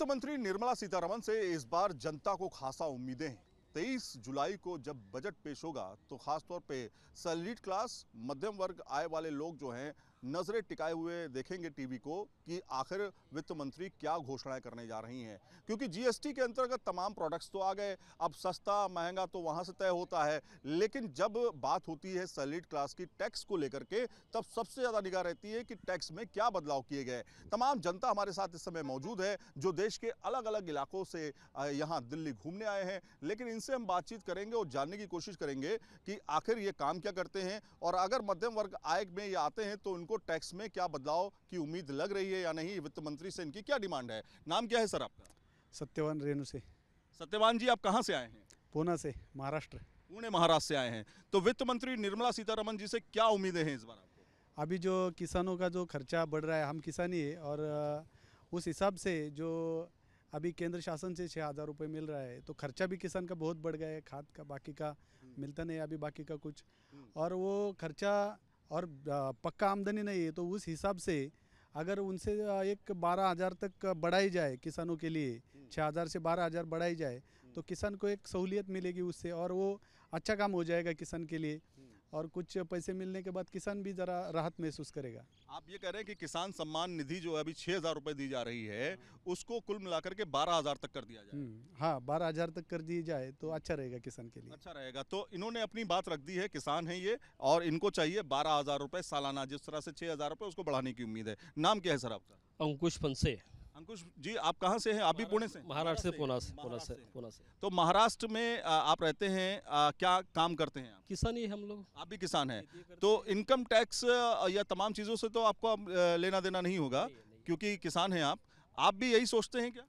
वित्त मंत्री निर्मला सीतारमण से इस बार जनता को खासा उम्मीदें हैं। 23 जुलाई को जब बजट पेश होगा तो खासतौर पे सैलरीड क्लास, मध्यम वर्ग आय वाले लोग जो हैं नजरें टिकाए हुए देखेंगे टीवी को कि आखिर वित्त मंत्री क्या घोषणाएं करने जा रही हैं। क्योंकि जीएसटी के अंतर्गत तमाम प्रोडक्ट्स तो आ गए, अब सस्ता महंगा तो वहां से तय होता है, लेकिन जब बात होती है सैलरीड क्लास की टैक्स को लेकर के तब सबसे ज्यादा निगाह रहती है कि टैक्स में क्या बदलाव किए गए। तमाम जनता हमारे साथ इस समय मौजूद है जो देश के अलग अलग इलाकों से यहाँ दिल्ली घूमने आए हैं, लेकिन इनसे हम बातचीत करेंगे और जानने की कोशिश करेंगे कि आखिर ये काम क्या करते हैं और अगर मध्यम वर्ग आय में ये आते हैं तो इनको टैक्स में क्या बदलाव की उम्मीद लग रही है या नहीं, वित्त मंत्री से इनकी क्या डिमांड है। नाम क्या है सर आपका? सत्यवान रेणु से। सत्यवान जी, आप कहां से आए हैं? पूना से, महाराष्ट्र। पुणे महाराष्ट्र से आए हैं। तो वित्त मंत्री निर्मला सीतारमण जी से क्या उम्मीदें हैं इस बार आपको? अभी जो किसानों का जो खर्चा बढ़ रहा है, हम किसान ही है और उस हिसाब से जो अभी केंद्र शासन से 6,000 रुपये मिल रहा है तो खर्चा भी किसान का बहुत बढ़ गया है। खाद का बाकी का मिलता नहीं अभी, बाकी का कुछ, और वो खर्चा और पक्का आमदनी नहीं है। तो उस हिसाब से अगर उनसे एक 12,000 तक बढ़ाई जाए किसानों के लिए, 6,000 से 12,000 बढ़ाई जाए तो किसान को एक सहूलियत मिलेगी उससे, और वो अच्छा काम हो जाएगा किसान के लिए, और कुछ पैसे मिलने के बाद किसान भी ज़रा राहत महसूस करेगा। आप ये कह रहे हैं कि किसान सम्मान निधि जो है अभी 6,000 रुपये दी जा रही है उसको कुल मिलाकर के 12,000 तक कर दिया जाए। हाँ, 12,000 तक कर दी जाए तो अच्छा रहेगा किसान के लिए। अच्छा रहेगा। तो इन्होंने अपनी बात रख दी है, किसान है ये, और इनको चाहिए 12,000 रुपये सालाना, जिस तरह से 6,000 रुपये उसको बढ़ाने की उम्मीद है। नाम क्या है सर आपका? अंकुश पंसे। अंकुश जी, आप कहाँ से हैं? आप भी पुणे से? महाराष्ट्र से, पुणे से। तो महाराष्ट्र में आप रहते हैं, क्या काम करते हैं आप? किसान ही हम लोग। आप भी किसान हैं। तो इनकम टैक्स या तमाम चीज़ों से तो आपको लेना देना नहीं होगा क्योंकि किसान हैं आप भी यही सोचते हैं क्या?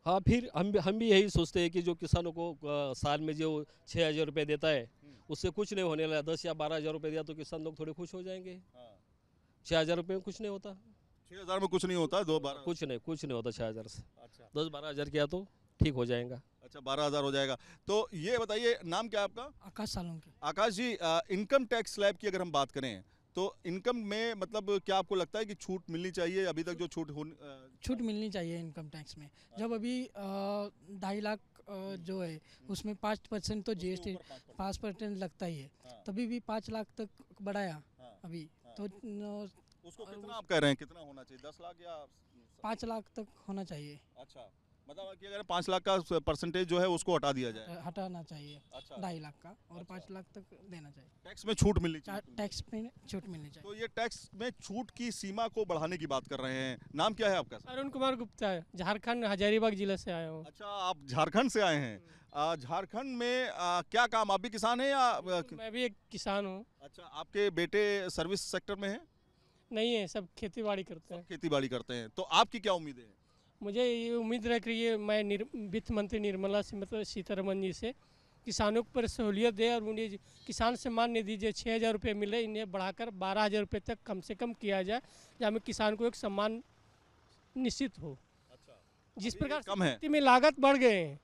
हाँ, फिर हम भी यही सोचते हैं कि जो किसानों को साल में जो 6,000 रुपये देता है उससे कुछ नहीं होने लगा। 10 या 12,000 रुपये दिया तो किसान लोग थोड़े खुश हो जाएंगे। 6,000 रुपये में कुछ नहीं होता। 6,000 में कुछ नहीं होता, कुछ नहीं होता 6,000 से। अच्छा, 10-12,000 किया तो ठीक हो जाएगा। अच्छा, 12,000 हो जाएगा। तो ये बताइए, नाम क्या है आपका? आकाश सालुंके। आकाश जी, इनकम टैक्स स्लैब की अगर हम बात करें तो इनकम में मतलब क्या आपको लगता है कि छूट मिलनी चाहिए? अभी तक जो छूट मिलनी चाहिए इनकम टैक्स में। जब अभी 2.5 लाख जो है उसमें 5% तो जीएसटी 5% लगता ही है, तभी भी 5 लाख तक बढ़ाया अभी तो उसको कितना आप कह रहे हैं, कितना होना चाहिए? 10 लाख या 5 लाख तक होना चाहिए। अच्छा, मतलब कि अगर 5 लाख का परसेंटेज जो है उसको हटा दिया जाए, हटाना चाहिए। अच्छा, 2.5 लाख का और 5 लाख तक देना चाहिए। टैक्स में छूट मिलनी चाहिए। टैक्स में छूट मिलनी चाहिए। तो ये टैक्स में छूट की सीमा को बढ़ाने की बात कर रहे हैं। नाम क्या है आपका? अरुण कुमार गुप्ता है, झारखंड हजारीबाग जिले से आया हूँ। अच्छा, आप झारखंड से आए हैं। झारखंड में क्या काम, आप भी किसान हैं या? मैं भी एक किसान हूँ। अच्छा, आपके बेटे सर्विस सेक्टर में हैं? नहीं है, सब खेती बाड़ी करते हैं। खेती बाड़ी करते हैं। तो आपकी क्या उम्मीदें हैं? मुझे ये उम्मीद रख रही है, मैं वित्त मंत्री निर्मला सीतारमण जी से किसानों पर सहूलियत दे और उन्हें किसान सम्मान निधि जो 6,000 रुपये मिले इन्हें बढ़ाकर 12,000 रुपये तक कम से कम किया जाए, जहाँ में किसान को एक सम्मान निश्चित हो। अच्छा, जिस प्रकार कम है खेती में लागत बढ़ गए हैं,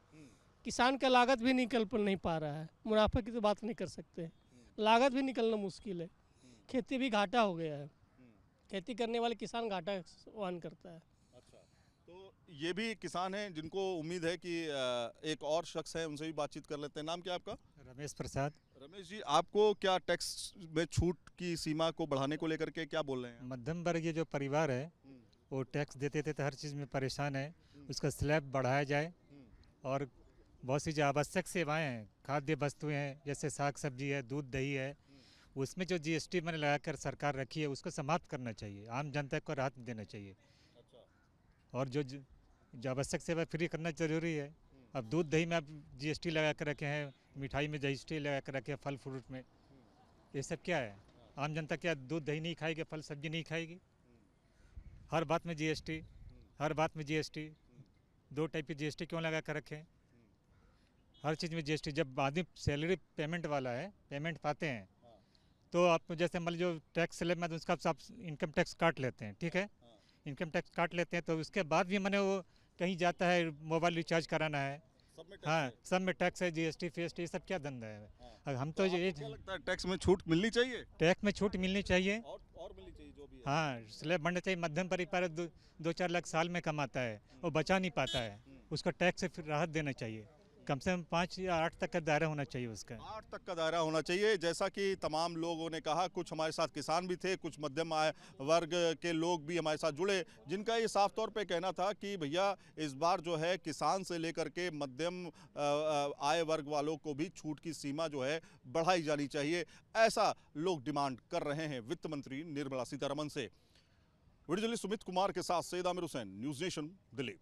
किसान का लागत भी निकल नहीं पा रहा है। मुनाफा की तो बात नहीं कर सकते, लागत भी निकलना मुश्किल है। खेती भी घाटा हो गया है, खेती करने वाले किसान घाटा वहन करता है। अच्छा, तो ये भी किसान हैं जिनको उम्मीद है कि एक और शख्स है, उनसे भी बातचीत कर लेते हैं। नाम क्या है आपका? रमेश प्रसाद। रमेश जी, आपको क्या टैक्स में छूट की सीमा को बढ़ाने को लेकर के क्या बोल रहे हैं? मध्यम वर्गीय जो परिवार है वो टैक्स देते थे तो हर चीज़ में परेशान है, उसका स्लैब बढ़ाया जाए, और बहुत सी जो आवश्यक सेवाएं हैं, खाद्य वस्तुएं हैं जैसे साग सब्जी है, दूध दही है, उसमें जो जीएसटी मैंने लगाकर सरकार रखी है उसको समाप्त करना चाहिए, आम जनता को राहत देना चाहिए। और जो आवश्यक सेवा फ्री करना जरूरी है। अब दूध दही में आप जीएसटी लगा कर रखे हैं, मिठाई में जीएसटी लगा कर रखे हैं, फल फ्रूट में, ये सब क्या है? आम जनता क्या दूध दही नहीं खाएगी, फल सब्जी नहीं खाएगी? हर बात में जीएसटी, हर बात में जीएसटी। 2 टाइप की जीएसटी क्यों लगा कर रखें? हर चीज़ में जीएसटी। जब आदमी सैलरी पेमेंट वाला है, पेमेंट पाते हैं, तो आप जैसे मान लीजिए टैक्स स्लैब में तो उसका आप इनकम टैक्स काट लेते हैं, ठीक है, इनकम टैक्स काट लेते हैं, तो उसके बाद भी मैंने वो कहीं जाता है मोबाइल रिचार्ज कराना है, हाँ, सब में टैक्स है, जीएसटी फीएसटी सब क्या धंधा है। हम तो ये क्या लगता है, टैक्स में छूट मिलनी चाहिए? टैक्स में छूट मिलनी चाहिए। और मिलनी चाहिए जो भी है। हाँ, स्लैब बढ़ना चाहिए। मध्यम परिवार 2-4 लाख साल में कमाता है, वो बचा नहीं पाता है, उसको टैक्स से फिर राहत देना चाहिए। कम से कम 5 या 8 तक का दायरा होना चाहिए उसका। 8 तक का दायरा होना चाहिए। जैसा कि तमाम लोगों ने कहा, कुछ हमारे साथ किसान भी थे, कुछ मध्यम आय वर्ग के लोग भी हमारे साथ जुड़े, जिनका ये साफ तौर पे कहना था कि भैया इस बार जो है किसान से लेकर के मध्यम आय वर्ग वालों को भी छूट की सीमा जो है बढ़ाई जानी चाहिए। ऐसा लोग डिमांड कर रहे हैं वित्त मंत्री निर्मला सीतारमण से। वीडियो जर्नलिस्ट सुमित कुमार के साथ सैयद आमिर हुसैन, न्यूज़ नेशन, दिल्ली।